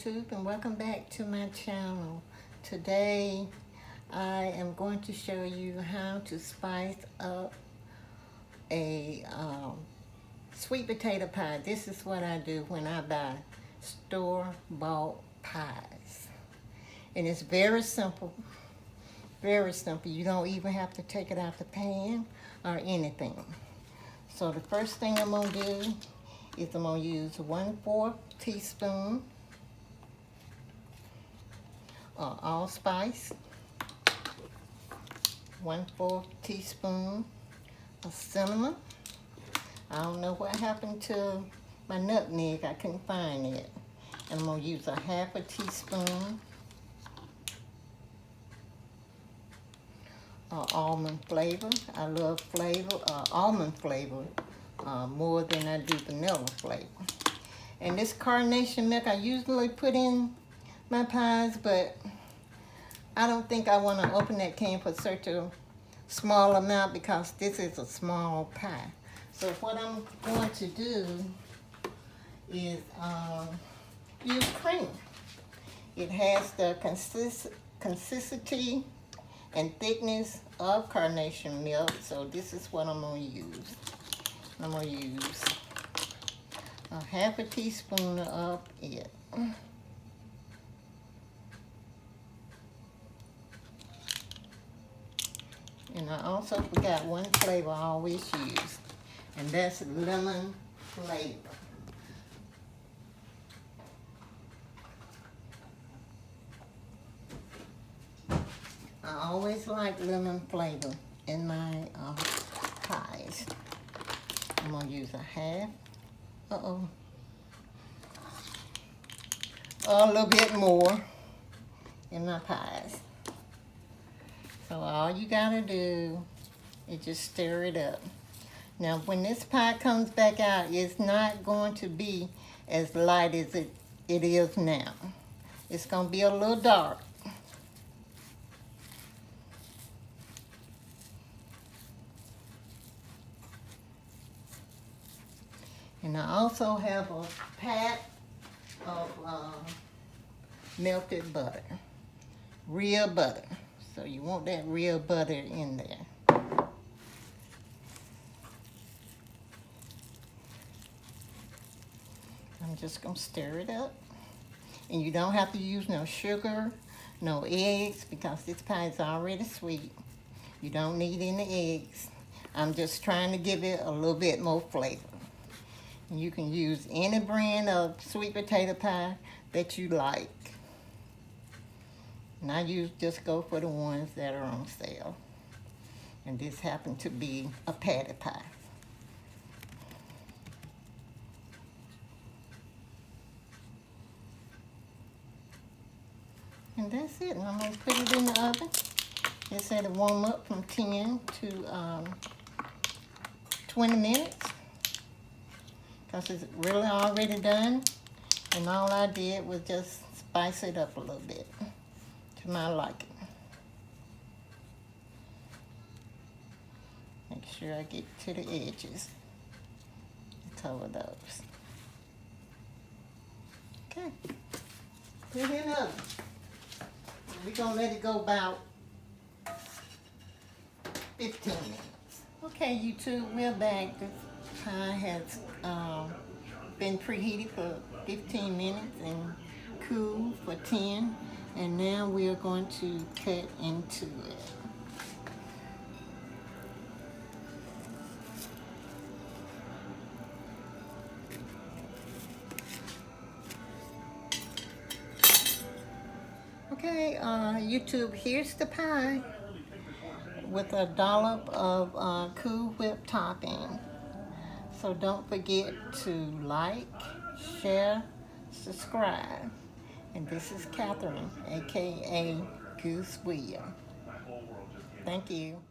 YouTube, and welcome back to my channel. Today I am going to show you how to spice up a sweet potato pie. This is what I do when I buy store-bought pies, and it's very simple. Very simple. You don't even have to take it out the pan or anything. So the first thing I'm going to do is I'm going to use 1/4 teaspoon of allspice, 1/4 teaspoon of cinnamon. I don't know what happened to my nutmeg. I couldn't find it. And I'm going to use 1/2 teaspoon almond flavor. I love almond flavor more than I do vanilla flavor. And this carnation milk I usually put in my pies, but I don't think I want to open that can for such a small amount because this is a small pie. So what I'm going to do is use cream. It has the consistency and thickness of carnation milk, so this is what I'm going to use. I'm going to use 1/2 teaspoon of it. And I also forgot one flavor I always use, and that's lemon flavor. I always like lemon flavor in my pies. I'm going to use 1/2. A little bit more in my pies. So all you got to do is just stir it up. Now when this pie comes back out, it's not going to be as light as it is now. It's going to be a little dark. And I also have a pack of melted butter, real butter. So you want that real butter in there. I'm just going to stir it up. And you don't have to use no sugar, no eggs, because this pie is already sweet. You don't need any eggs. I'm just trying to give it a little bit more flavor. You can use any brand of sweet potato pie that you like. And I just go for the ones that are on sale. And this happened to be a patty pie. And that's it. And I'm going to put it in the oven. It's set to warm up from 10 to 20 minutes. Because it's really already done, and all I did was just spice it up a little bit to my liking. Make sure I get to the edges and cover those. Okay, put it in the oven. We're going to let it go about 15 minutes. Okay, YouTube, we're back. This pie has been preheated for 15 minutes and cooled for 10, and now we are going to cut into it. Okay, YouTube, here's the pie with a dollop of Cool Whip topping. So don't forget to like, share, subscribe. And this is Catherine, aka Goose Wheel. Thank you.